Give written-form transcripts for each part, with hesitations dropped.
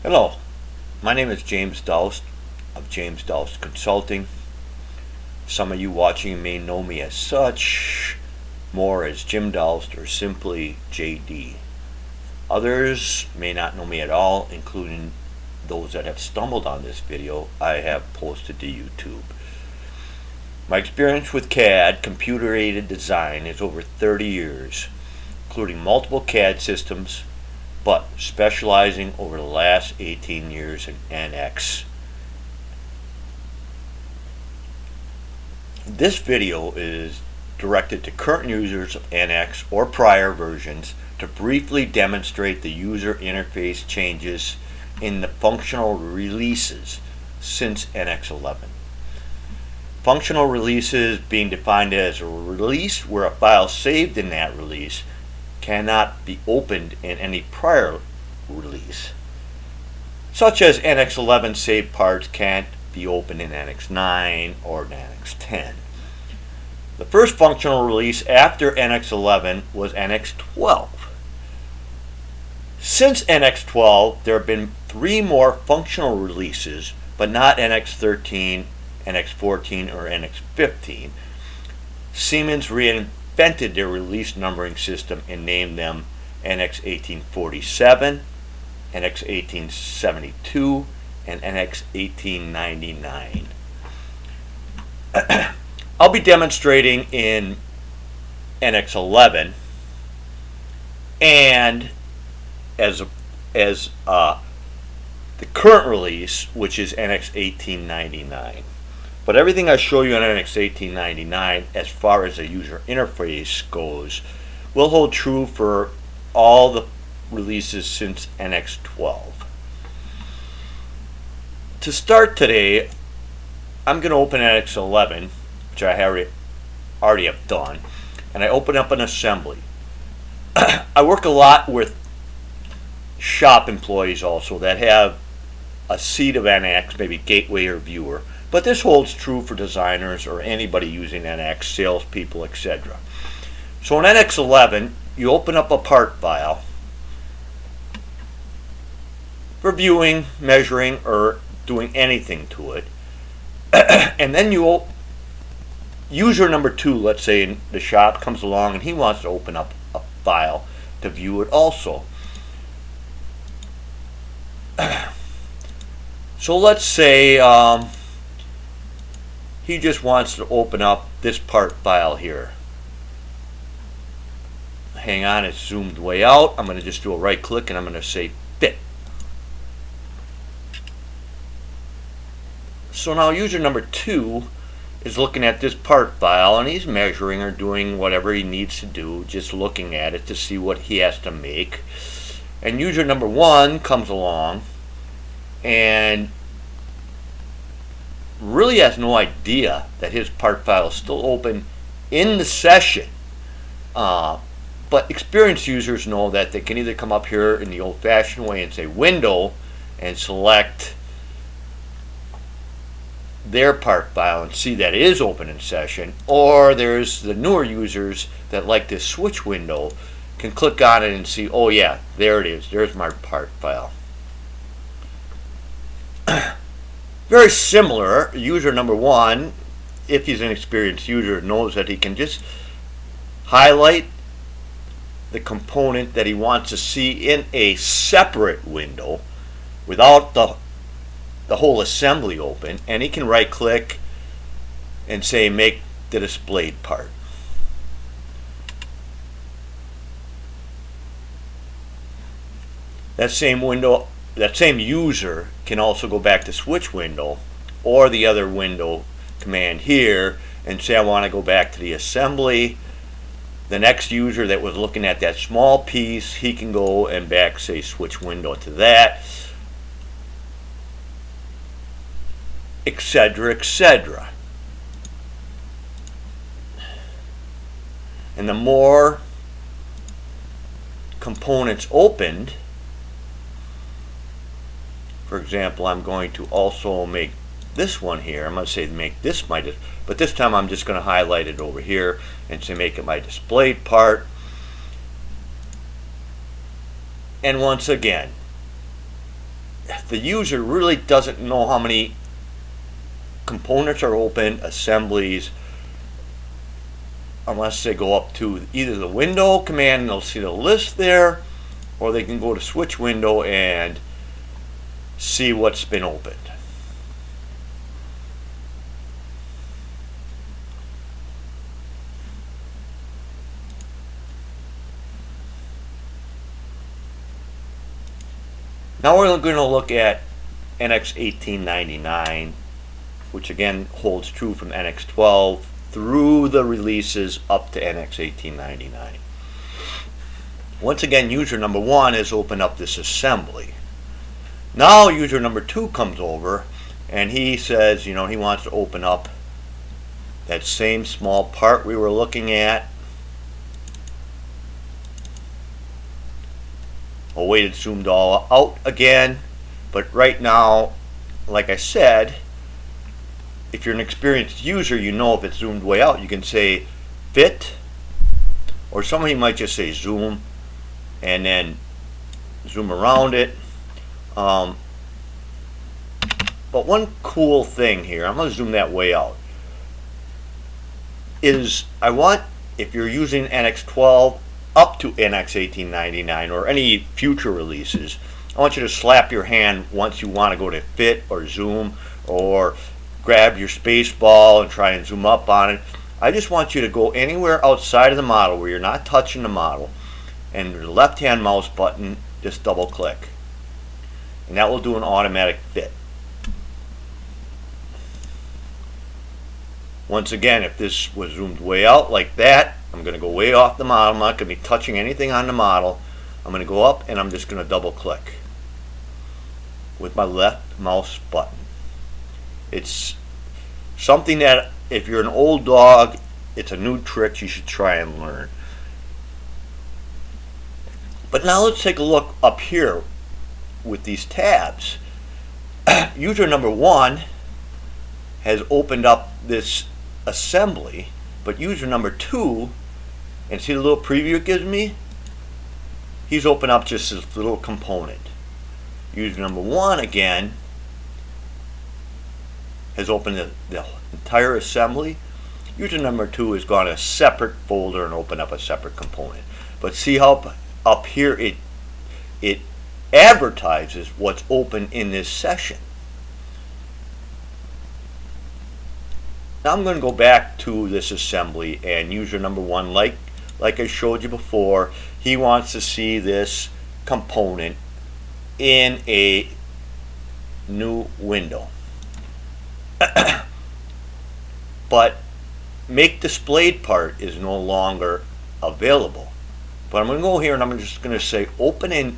Hello, my name is James Doust of James Doust Consulting. Some of you watching may know me as such, more as Jim Doust or simply JD. Others may not know me at all, including those that have stumbled on this video I have posted to YouTube. My experience with CAD, computer-aided design, is over 30 years, including multiple CAD systems, but specializing over the last 18 years in NX. This video is directed to current users of NX or prior versions to briefly demonstrate the user interface changes in the functional releases since NX 11. Functional releases being defined as a release where a file saved in that release cannot be opened in any prior release, such as NX 11 saved parts can't be opened in NX 9 or NX 10. The first functional release after NX 11 was NX 12. Since NX 12, there have been 3 more functional releases, but not NX 13, NX 14, or NX 15. Siemens reinvented their release numbering system and named them NX 1847, NX 1872, and NX 1899. I'll be demonstrating in NX 11 and as the current release, which is NX 1899. But everything I show you on NX 1899 as far as the user interface goes will hold true for all the releases since NX 12. To start today, I'm going to open NX 11, which I already have done, and I open up an assembly. I work a lot with shop employees also that have a seed of NX, maybe gateway or viewer. But this holds true for designers or anybody using NX, salespeople, etc. So in NX 11, you open up a part file for viewing, measuring, or doing anything to it. And then user number 2, let's say in the shop, comes along and he wants to open up a file to view it also. So let's say he just wants to open up this part file here. Hang on, it's zoomed way out. I'm going to just do a right click and I'm going to say fit. So now user number 2 is looking at this part file and he's measuring or doing whatever he needs to do, just looking at it to see what he has to make. And user number 1 comes along and really has no idea that his part file is still open in the session. But experienced users know that they can either come up here in the old-fashioned way and say Window and select their part file and see that it is open in session, or there's the newer users that like this switch window can click on it and see, oh yeah, there it is, there's my part file. Very similar, user number 1, if he's an experienced user, knows that he can just highlight the component that he wants to see in a separate window without the whole assembly open, and he can right click and say make the displayed part. That same window, that same user can also go back to switch window or the other window command here and say I want to go back to the assembly. The next user that was looking at that small piece, he can go and back, say, switch window to that, etc., etc. And the more components opened, for example, I'm going to also make this one here. I'm going to say make this but this time I'm just going to highlight it over here and say make it my displayed part. And once again, the user really doesn't know how many components are open, assemblies, unless they go up to either the window command and they'll see the list there, or they can go to switch window and see what's been opened. Now we're going to look at NX 1899, which again holds true from NX 12 through the releases up to NX 1899. Once again, user number 1 has opened up this assembly. Now user number 2 comes over and he says, he wants to open up that same small part we were looking at. I'll wait, it zoomed all out again, but right now, like I said, if you're an experienced user, you know if it's zoomed way out. You can say fit, or somebody might just say zoom and then zoom around it. But one cool thing here, I'm going to zoom that way out, is I want, if you're using NX 12 up to NX 1899 or any future releases, I want you to slap your hand once you want to go to fit or zoom, or grab your space ball and try and zoom up on it. I just want you to go anywhere outside of the model where you're not touching the model, and the left hand mouse button, just double click, and that will do an automatic fit. Once again, if this was zoomed way out like that, I'm going to go way off the model. I'm not going to be touching anything on the model. I'm going to go up and I'm just going to double click with my left mouse button. It's something that if you're an old dog, it's a new trick you should try and learn. But now let's take a look up here with these tabs. User number 1 has opened up this assembly, but user number 2, and see the little preview it gives me? He's opened up just this little component. User number 1 again has opened the entire assembly. User number 2 has gone to a separate folder and opened up a separate component. But see how up here it advertises what's open in this session. Now I'm going to go back to this assembly, and user number 1, like I showed you before, he wants to see this component in a new window. But make displayed part is no longer available. But I'm going to go here and I'm just going to say open in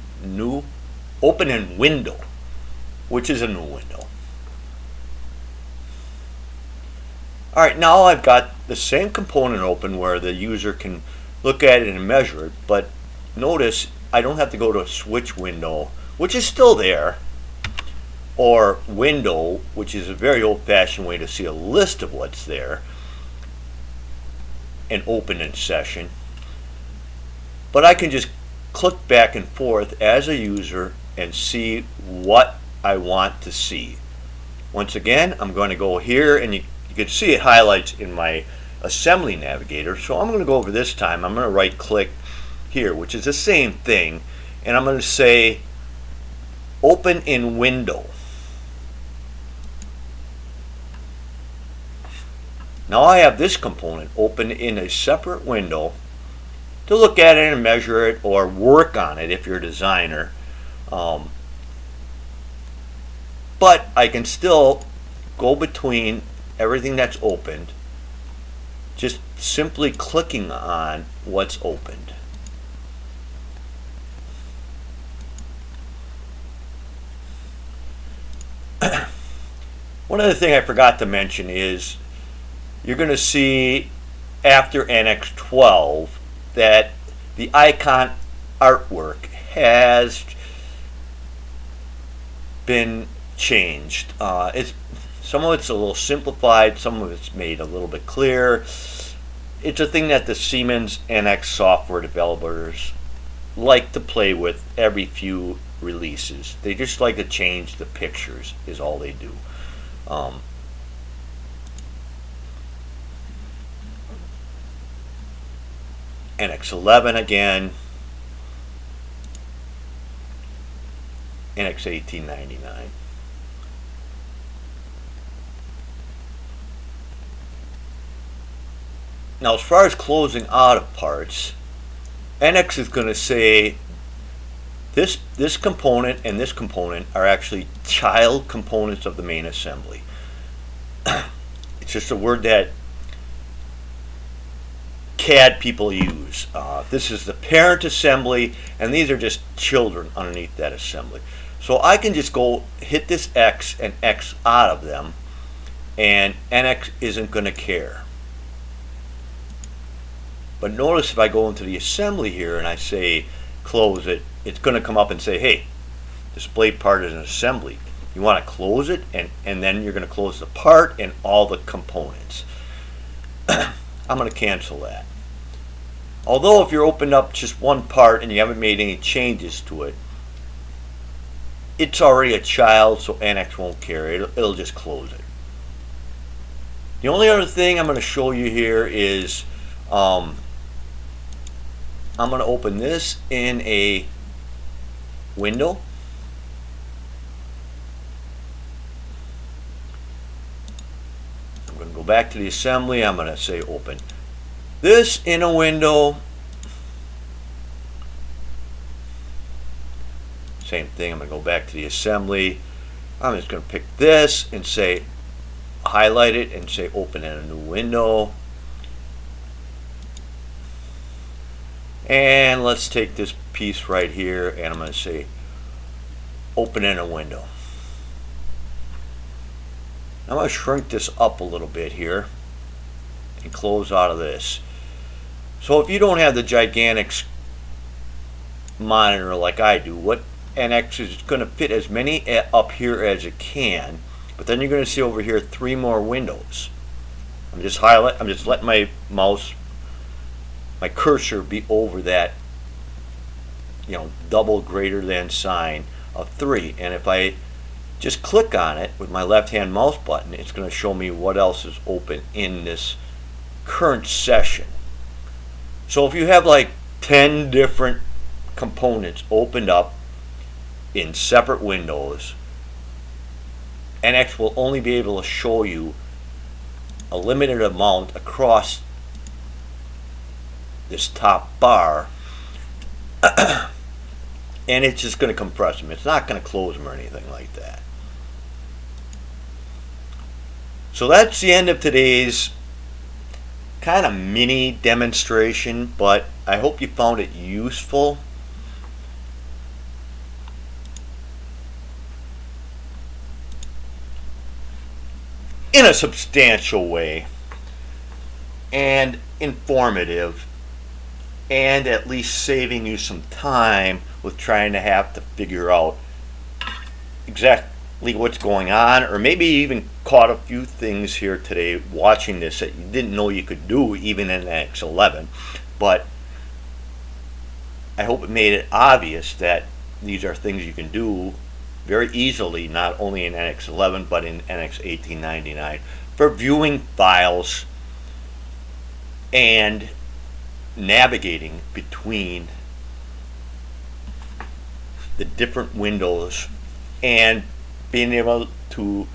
window, which is a new window. Alright, now I've got the same component open where the user can look at it and measure it, but notice I don't have to go to a switch window, which is still there, or window, which is a very old-fashioned way to see a list of what's there, and open in session. But I can just click back and forth as a user and see what I want to see. Once again, I'm going to go here, and you can see it highlights in my assembly navigator. So I'm going to go over this time. I'm going to right click here, which is the same thing, and I'm going to say open in window. Now I have this component open in a separate window to look at it and measure it or work on it if you're a designer. But I can still go between everything that's opened, just simply clicking on what's opened. One other thing I forgot to mention is you're going to see after NX 12 that the icon artwork has been changed. Some of it's a little simplified, some of it's made a little bit clearer. It's a thing that the Siemens NX software developers like to play with every few releases. They just like to change the pictures is all they do. NX11 again, NX 1899. Now, as far as closing out of parts, NX is going to say this component and this component are actually child components of the main assembly. It's just a word that CAD people use. This is the parent assembly, and these are just children underneath that assembly. So I can just go hit this X and X out of them, and NX isn't going to care. But notice if I go into the assembly here and I say close it, it's going to come up and say, hey, display part is an assembly. You want to close it, and then you're going to close the part and all the components. I'm going to cancel that. Although if you're opened up just one part and you haven't made any changes to it, it's already a child, so NX won't care. It'll just close it. The only other thing I'm going to show you here is I'm going to open this in a window. I'm going to go back to the assembly. I'm going to say open this in a window. Same thing. I'm going to go back to the assembly. I'm just going to pick this and say highlight it and say open in a new window. And let's take this piece right here and I'm going to say open in a window. I'm going to shrink this up a little bit here and close out of this. So if you don't have the gigantic monitor like I do, what NX is going to fit as many up here as it can, but then you're going to see over here 3 more windows. I'm just letting my mouse, my cursor be over that, double greater than sign of 3. And if I just click on it with my left hand mouse button, it's going to show me what else is open in this current session. So if you have like 10 different components opened up in separate windows, NX will only be able to show you a limited amount across this top bar, and it's just going to compress them. It's not going to close them or anything like that. So that's the end of today's kind of mini demonstration, but I hope you found it useful. In a substantial way, and informative, and at least saving you some time with trying to have to figure out exactly what's going on, or maybe you even caught a few things here today watching this that you didn't know you could do even in NX11. But I hope it made it obvious that these are things you can do very easily, not only in NX11 but in NX 1899 for viewing files and navigating between the different windows and being able to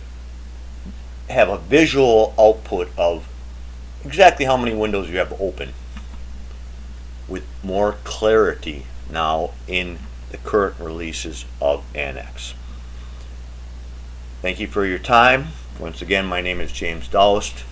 have a visual output of exactly how many windows you have open with more clarity now in the current releases of NX. Thank you for your time. Once again, my name is James Doust.